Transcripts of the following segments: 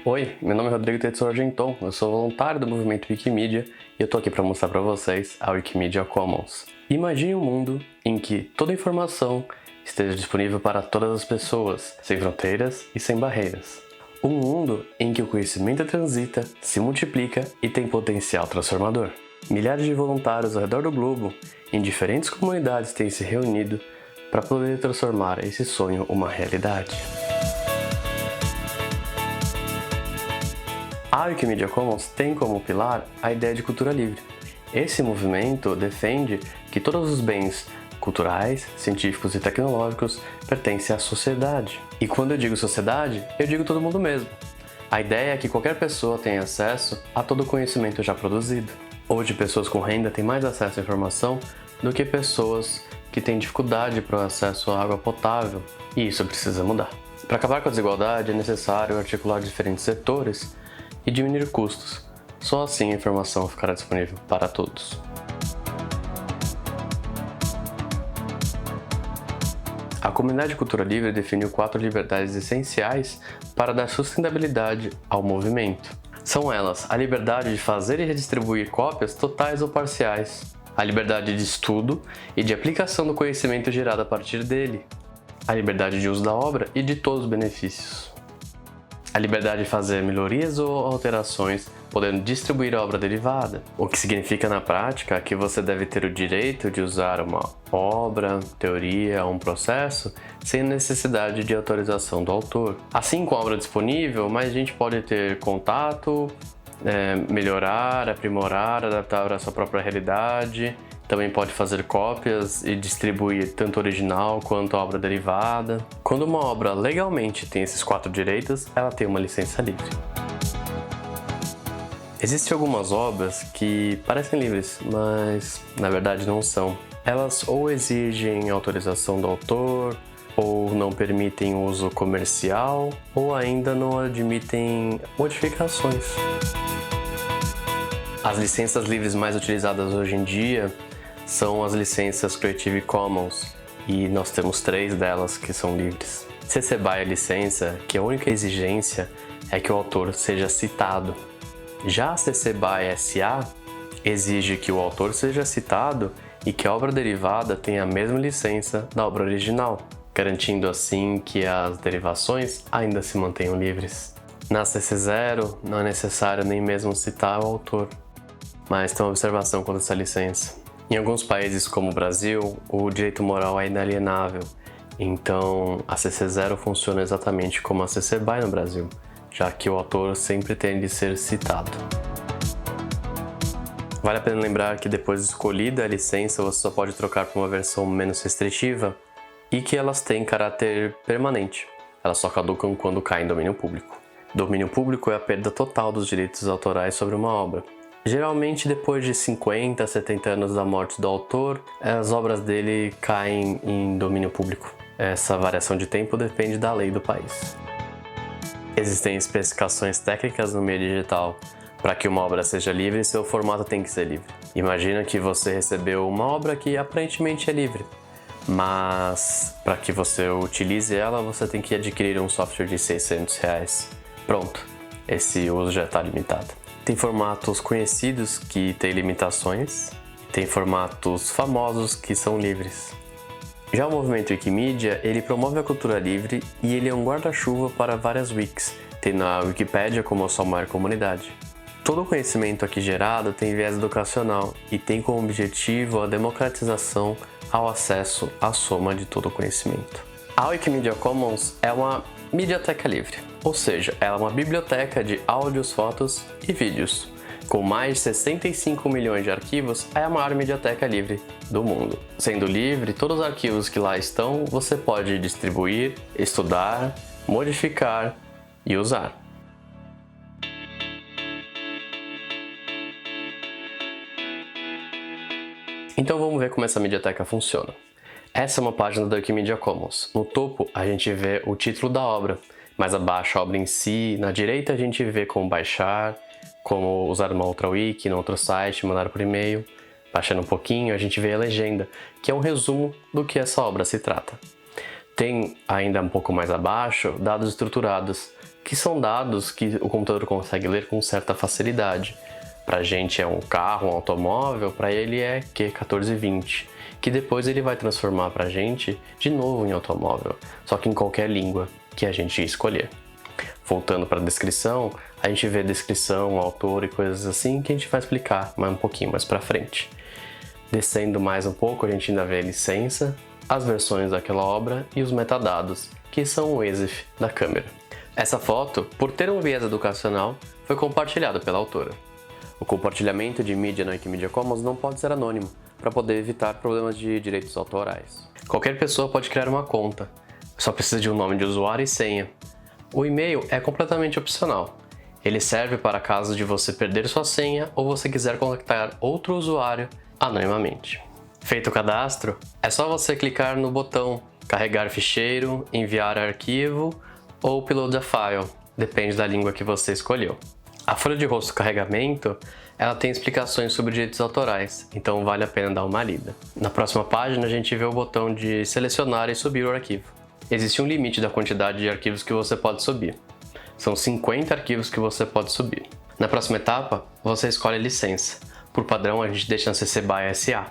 Oi, meu nome é Rodrigo Tetsu Argenton, eu sou voluntário do movimento Wikimedia e eu tô aqui para mostrar para vocês a Wikimedia Commons. Imagine um mundo em que toda informação esteja disponível para todas as pessoas, sem fronteiras e sem barreiras. Um mundo em que o conhecimento transita, se multiplica e tem potencial transformador. Milhares de voluntários ao redor do globo, em diferentes comunidades, têm se reunido para poder transformar esse sonho uma realidade. A Wikimedia Commons tem como pilar a ideia de cultura livre. Esse movimento defende que todos os bens culturais, científicos e tecnológicos pertencem à sociedade. E quando eu digo sociedade, eu digo todo mundo mesmo. A ideia é que qualquer pessoa tenha acesso a todo o conhecimento já produzido. Hoje, pessoas com renda têm mais acesso à informação do que pessoas que têm dificuldade para o acesso à água potável, e isso precisa mudar. Para acabar com a desigualdade, é necessário articular diferentes setores e diminuir custos. Só assim a informação ficará disponível para todos. A comunidade de cultura livre definiu 4 liberdades essenciais para dar sustentabilidade ao movimento. São elas a liberdade de fazer e redistribuir cópias totais ou parciais, a liberdade de estudo e de aplicação do conhecimento gerado a partir dele, a liberdade de uso da obra e de todos os benefícios, a liberdade de fazer melhorias ou alterações, podendo distribuir a obra derivada, o que significa na prática que você deve ter o direito de usar uma obra, teoria ou um processo sem necessidade de autorização do autor. Assim, com a obra disponível, mais gente pode ter contato, melhorar, aprimorar, adaptar à sua própria realidade. Também pode fazer cópias e distribuir tanto o original quanto a obra derivada. Quando uma obra legalmente tem esses 4 direitos, ela tem uma licença livre. Existem algumas obras que parecem livres, mas na verdade não são. Elas ou exigem autorização do autor, ou não permitem uso comercial, ou ainda não admitem modificações. As licenças livres mais utilizadas hoje em dia são as licenças Creative Commons, e nós temos 3 delas que são livres. CC BY é licença que a única exigência é que o autor seja citado. Já a CC BY SA exige que o autor seja citado e que a obra derivada tenha a mesma licença da obra original, garantindo assim que as derivações ainda se mantenham livres. Na CC0 não é necessário nem mesmo citar o autor, mas tem uma observação quanto a essa licença. Em alguns países como o Brasil, o direito moral é inalienável, então a CC0 funciona exatamente como a CC BY no Brasil, já que o autor sempre tem de ser citado. Vale a pena lembrar que depois de escolhida a licença, você só pode trocar para uma versão menos restritiva e que elas têm caráter permanente. Elas só caducam quando caem em domínio público. Domínio público é a perda total dos direitos autorais sobre uma obra. Geralmente, depois de 50 a 70 anos da morte do autor, as obras dele caem em domínio público. Essa variação de tempo depende da lei do país. Existem especificações técnicas no meio digital. Para que uma obra seja livre, seu formato tem que ser livre. Imagina que você recebeu uma obra que aparentemente é livre, mas para que você utilize ela, você tem que adquirir um software de R$600. Pronto, esse uso já está limitado. Tem formatos conhecidos que têm limitações, tem formatos famosos que são livres. Já o movimento Wikimedia, ele promove a cultura livre e ele é um guarda-chuva para várias wikis, tendo a Wikipédia como a sua maior comunidade. Todo o conhecimento aqui gerado tem viés educacional e tem como objetivo a democratização ao acesso à soma de todo o conhecimento. A Wikimedia Commons é uma mediateca livre, ou seja, ela é uma biblioteca de áudios, fotos e vídeos. Com mais de 65 milhões de arquivos, é a maior mediateca livre do mundo. Sendo livre, todos os arquivos que lá estão, você pode distribuir, estudar, modificar e usar. Então vamos ver como essa mediateca funciona. Essa é uma página da Wikimedia Commons. No topo a gente vê o título da obra, mais abaixo a obra em si, na direita a gente vê como baixar, como usar uma outra wiki, no outro site, mandar por e-mail. Baixando um pouquinho a gente vê a legenda, que é um resumo do que essa obra se trata. Tem ainda um pouco mais abaixo dados estruturados, que são dados que o computador consegue ler com certa facilidade. Para a gente é um carro, um automóvel, para ele é Q1420, que depois ele vai transformar para a gente de novo em automóvel, só que em qualquer língua que a gente escolher. Voltando para a descrição, a gente vê descrição, autor e coisas assim que a gente vai explicar um pouquinho mais para frente. Descendo mais um pouco, a gente ainda vê a licença, as versões daquela obra e os metadados, que são o EXIF da câmera. Essa foto, por ter um viés educacional, foi compartilhada pela autora. O compartilhamento de mídia na Wikimedia Commons não pode ser anônimo, para poder evitar problemas de direitos autorais. Qualquer pessoa pode criar uma conta, só precisa de um nome de usuário e senha. O e-mail é completamente opcional. Ele serve para caso de você perder sua senha ou você quiser contactar outro usuário anonimamente. Feito o cadastro, é só você clicar no botão carregar ficheiro, enviar arquivo ou upload a file, depende da língua que você escolheu. A folha de rosto carregamento, ela tem explicações sobre direitos autorais, então vale a pena dar uma lida. Na próxima página a gente vê o botão de selecionar e subir o arquivo. Existe um limite da quantidade de arquivos que você pode subir. São 50 arquivos que você pode subir. Na próxima etapa, você escolhe a licença. Por padrão, a gente deixa na CC BY SA,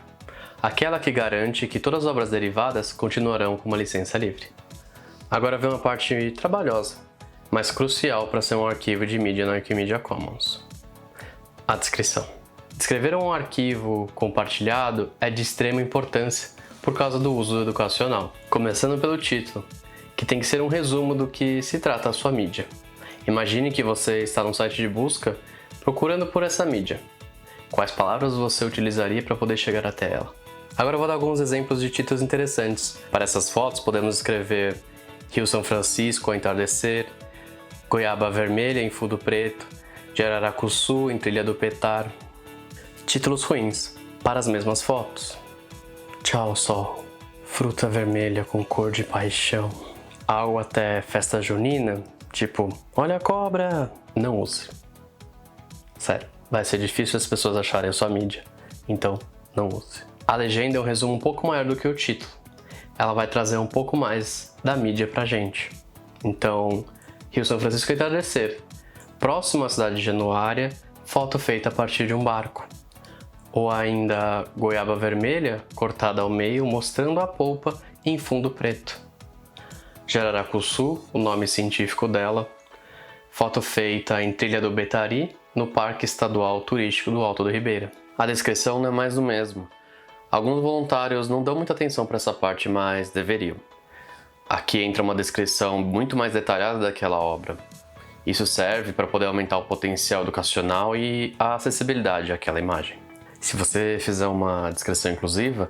aquela que garante que todas as obras derivadas continuarão com uma licença livre. Agora vem uma parte trabalhosa, mas crucial para ser um arquivo de mídia na Wikimedia Commons. A descrição. Descrever um arquivo compartilhado é de extrema importância por causa do uso educacional. Começando pelo título, que tem que ser um resumo do que se trata a sua mídia. Imagine que você está num site de busca procurando por essa mídia. Quais palavras você utilizaria para poder chegar até ela? Agora eu vou dar alguns exemplos de títulos interessantes. Para essas fotos podemos escrever Rio São Francisco ao entardecer, Goiaba Vermelha em fundo preto, Jararacuçu em Trilha do Petar. Títulos ruins para as mesmas fotos. Tchau sol, fruta vermelha com cor de paixão. Algo até festa junina, tipo, olha a cobra, não use. Sério, vai ser difícil as pessoas acharem a sua mídia, então não use. A legenda é um resumo um pouco maior do que o título. Ela vai trazer um pouco mais da mídia pra gente. Então, Rio São Francisco entardecer. Próximo à cidade de Januária, foto feita a partir de um barco. Ou ainda Goiaba Vermelha, cortada ao meio, mostrando a polpa em fundo preto. Jararacuçu, o nome científico dela. Foto feita em Trilha do Betari, no Parque Estadual Turístico do Alto do Ribeira. A descrição não é mais do mesmo. Alguns voluntários não dão muita atenção para essa parte, mas deveriam. Aqui entra uma descrição muito mais detalhada daquela obra. Isso serve para poder aumentar o potencial educacional e a acessibilidade àquela imagem. Se você fizer uma descrição inclusiva,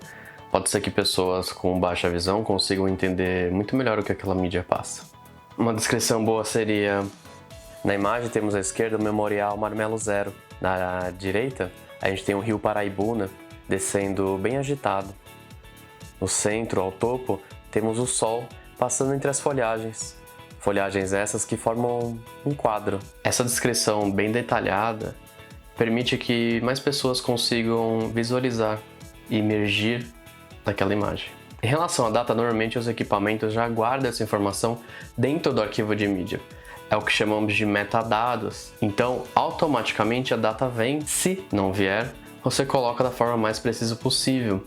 pode ser que pessoas com baixa visão consigam entender muito melhor o que aquela mídia passa. Uma descrição boa seria: na imagem temos à esquerda o Memorial Marmelo Zero. Na direita, a gente tem o rio Paraibuna descendo bem agitado. No centro, ao topo, temos o sol passando entre as folhagens. Folhagens essas que formam um quadro. Essa descrição bem detalhada permite que mais pessoas consigam visualizar e imergir naquela imagem. Em relação à data, normalmente os equipamentos já guardam essa informação dentro do arquivo de mídia. É o que chamamos de metadados. Então, automaticamente a data vem. Se não vier, você coloca da forma mais precisa possível.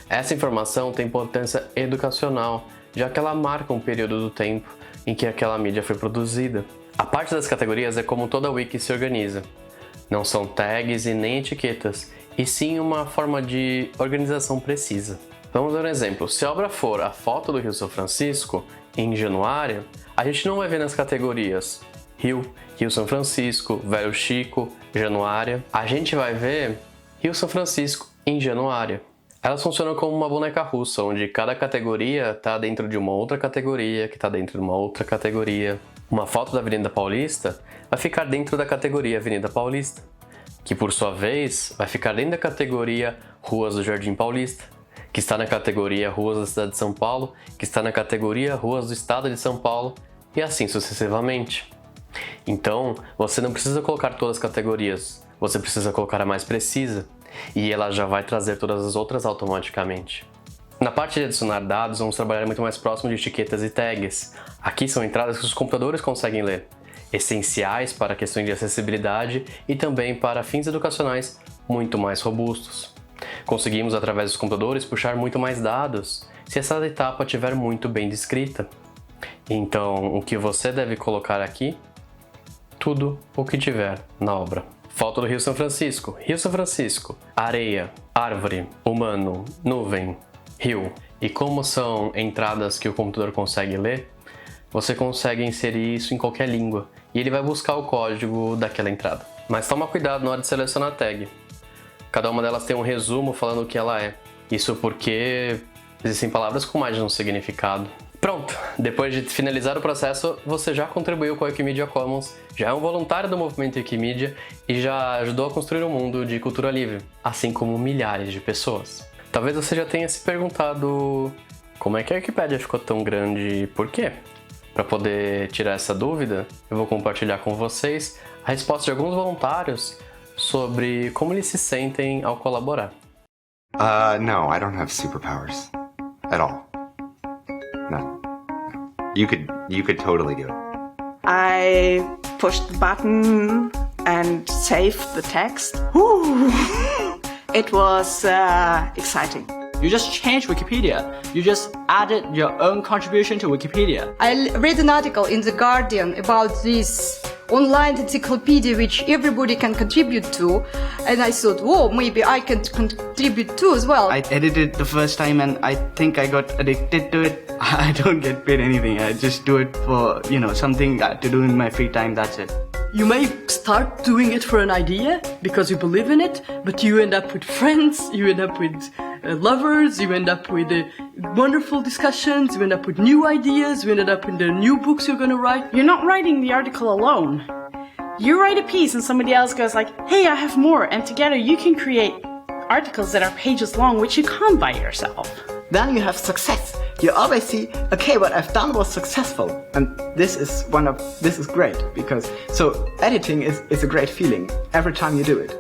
Essa informação tem importância educacional, já que ela marca um período do tempo em que aquela mídia foi produzida. A parte das categorias é como toda wiki se organiza. Não são tags e nem etiquetas, e sim uma forma de organização precisa. Vamos dar um exemplo. Se a obra for a foto do Rio São Francisco, em Januária, a gente não vai ver nas categorias Rio, Rio São Francisco, Velho Chico, Januária. A gente vai ver Rio São Francisco, em Januária. Elas funcionam como uma boneca russa, onde cada categoria está dentro de uma outra categoria, que está dentro de uma outra categoria. Uma foto da Avenida Paulista vai ficar dentro da categoria Avenida Paulista, que por sua vez vai ficar dentro da categoria Ruas do Jardim Paulista, que está na categoria Ruas da Cidade de São Paulo, que está na categoria Ruas do Estado de São Paulo, e assim sucessivamente. Então, você não precisa colocar todas as categorias, você precisa colocar a mais precisa, e ela já vai trazer todas as outras automaticamente. Na parte de adicionar dados, vamos trabalhar muito mais próximo de etiquetas e tags. Aqui são entradas que os computadores conseguem ler. essenciais para questões de acessibilidade e também para fins educacionais muito mais robustos. Conseguimos, através dos computadores, puxar muito mais dados se essa etapa estiver muito bem descrita. Então, o que você deve colocar aqui? Tudo o que tiver na obra. Foto do Rio São Francisco. Rio São Francisco. Areia, árvore, humano, nuvem, rio. E como são entradas que o computador consegue ler, você consegue inserir isso em qualquer língua e ele vai buscar o código daquela entrada. Mas toma cuidado na hora de selecionar a tag. Cada uma delas tem um resumo falando o que ela é. Isso porque existem palavras com mais de um significado. Pronto! Depois de finalizar o processo, você já contribuiu com a Wikimedia Commons, já é um voluntário do movimento Wikimedia e já ajudou a construir um mundo de cultura livre, assim como milhares de pessoas. Talvez você já tenha se perguntado como é que a Wikipédia ficou tão grande e por quê? Para poder tirar essa dúvida, eu vou compartilhar com vocês a resposta de alguns voluntários sobre como eles se sentem ao colaborar. No, I don't have superpowers. At all. No. You could totally do it. I pushed the button and saved the text. Woo! It was exciting. You just changed Wikipedia. You just added your own contribution to Wikipedia. I read an article in The Guardian about this online encyclopedia which everybody can contribute to, and I thought, whoa, maybe I can contribute too as well. I edited the first time and I think I got addicted to it. I don't get paid anything. I just do it for, something to do in my free time, that's it. You may start doing it for an idea because you believe in it, but you end up with friends, you end up with lovers, you end up with wonderful discussions, you end up with new ideas, you end up in the new books you're gonna write. You're not writing the article alone. You write a piece and somebody else goes like, hey, I have more, and together you can create articles that are pages long, which you can't by yourself. Then you have success. You always see, okay, what I've done was successful. And this is great because, editing is a great feeling every time you do it.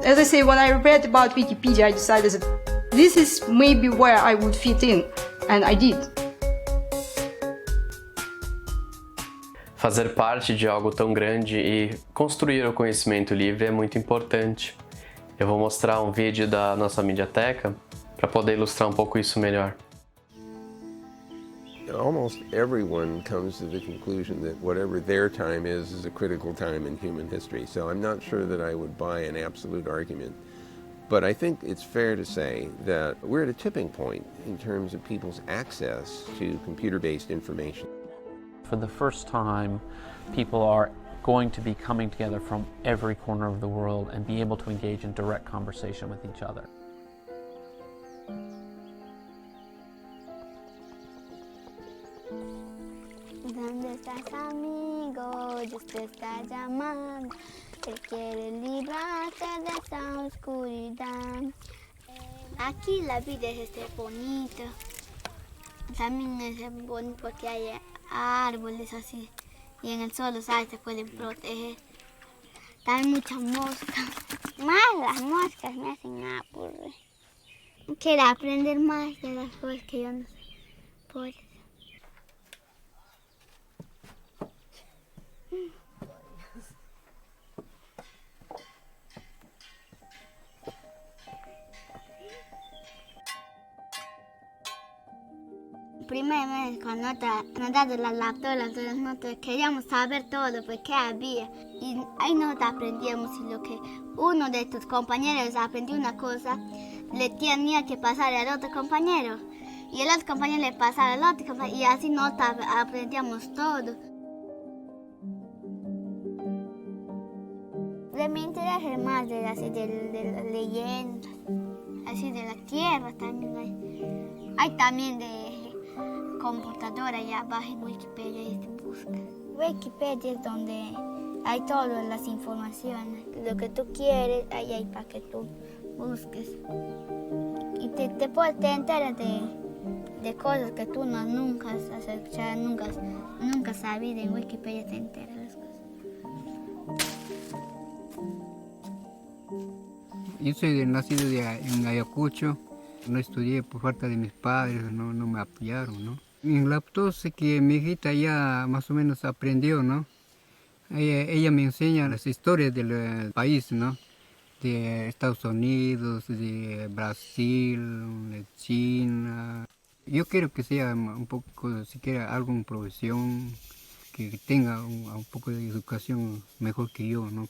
As I say, when I read about Wikipedia, I decided that this is maybe where I would fit in, and I did. Fazer parte de algo tão grande e construir o conhecimento livre é muito importante. Eu vou mostrar um vídeo da nossa Mediateca para poder ilustrar um pouco isso melhor. Almost everyone comes to the conclusion that whatever their time is a critical time in human history. So I'm not sure that I would buy an absolute argument. But I think it's fair to say that we're at a tipping point in terms of people's access to computer-based information. For the first time, people are going to be coming together from every corner of the world and be able to engage in direct conversation with each other. ¿Dónde estás, amigo? Dios te está llamando. Él quiere librarte de esta oscuridad. Aquí la vida es bonita. También es bonito porque hay árboles así. Y en el sol los árboles se pueden proteger. También muchas moscas. Más las moscas me hacen aburrir. Quiero aprender más de las cosas que yo no sé. Por eso. Primer mes, cuando nos dado la laptop, todas las notas, queríamos saber todo, pues qué había. Y ahí nos aprendíamos y lo que uno de tus compañeros aprendió una cosa, le tenía que pasar al otro compañero. Y el otro compañero le pasaba al otro compañero, y así nos aprendíamos todo. De mi interés es más de las leyendas, así de la tierra también hay. Hay también de computadora, ya baja en Wikipedia y te busca. Wikipedia es donde hay todas las informaciones, lo que tú quieres, ahí hay para que tú busques. Y te enteras de cosas que tú nunca has escuchado, nunca has sabido. En Wikipedia te enteras de las cosas. Yo soy nacido en Ayacucho, no estudié por falta de mis padres, no me apoyaron, ¿no? En laptop sé que mi hijita ya más o menos aprendió, ¿no? Ella me enseña las historias del país, ¿no? De Estados Unidos, de Brasil, de China. Yo quiero que sea un poco, siquiera alguna profesión, que tenga un poco de educación mejor que yo, ¿no?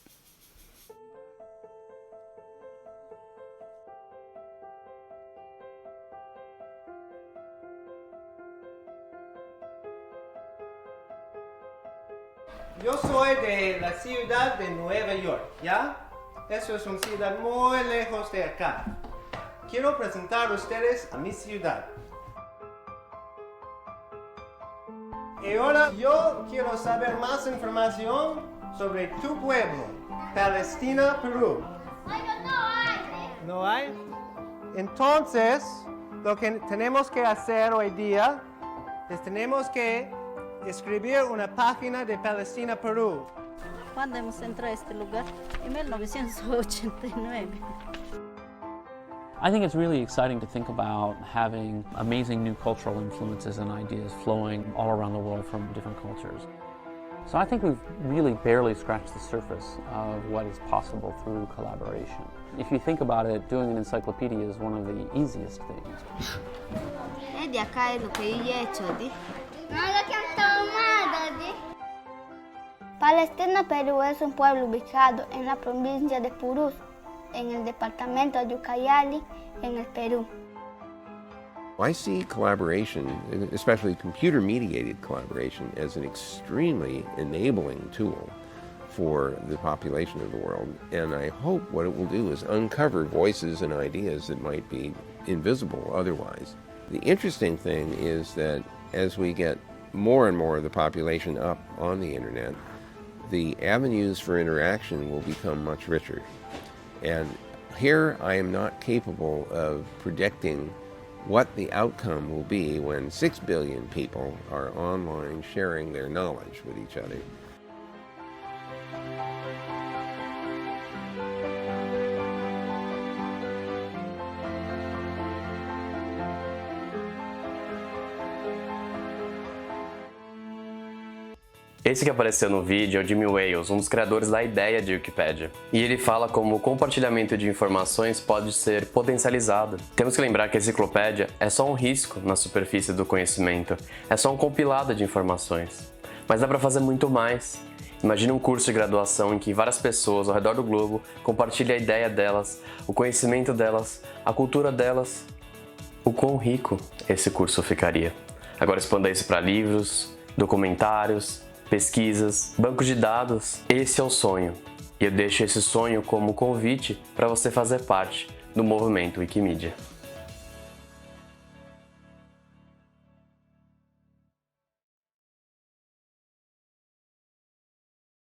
Yo soy de la ciudad de Nueva York, ¿ya? Eso es una ciudad muy lejos de acá. Quiero presentar a ustedes a mi ciudad. Y ahora yo quiero saber más información sobre tu pueblo, Palestina, Perú. ¿No hay? Entonces, lo que tenemos que hacer hoy día es tenemos que escribir una página de Palestina, Perú. ¿Cuándo hemos entrado a este lugar? En 1989. I think it's really exciting to think about having amazing new cultural influences and ideas flowing all around the world from different cultures. So I think we've really barely scratched the surface of what is possible through collaboration. If you think about it, doing an encyclopedia is one of the easiest things. Es de acá es lo que yo he hecho, ¿sí? No, lo que han tomado, ¿sí? Palestina, Perú es un pueblo ubicado en la provincia de Purús, en el departamento de Ucayali, en el Perú. I see collaboration, especially computer-mediated collaboration, as an extremely enabling tool for the population of the world. And I hope what it will do is uncover voices and ideas that might be invisible otherwise. The interesting thing is that as we get more and more of the population up on the internet, the avenues for interaction will become much richer. And here I am not capable of predicting what the outcome will be when 6 billion people are online sharing their knowledge with each other. Esse que apareceu no vídeo é o Jimmy Wales, um dos criadores da ideia de Wikipedia. E ele fala como o compartilhamento de informações pode ser potencializado. Temos que lembrar que a enciclopédia é só um risco na superfície do conhecimento, é só um compilado de informações. Mas dá para fazer muito mais. Imagine um curso de graduação em que várias pessoas ao redor do globo compartilham a ideia delas, o conhecimento delas, a cultura delas. O quão rico esse curso ficaria. Agora expanda isso para livros, documentários, pesquisas, bancos de dados. Esse é o sonho. E eu deixo esse sonho como convite para você fazer parte do movimento Wikimedia.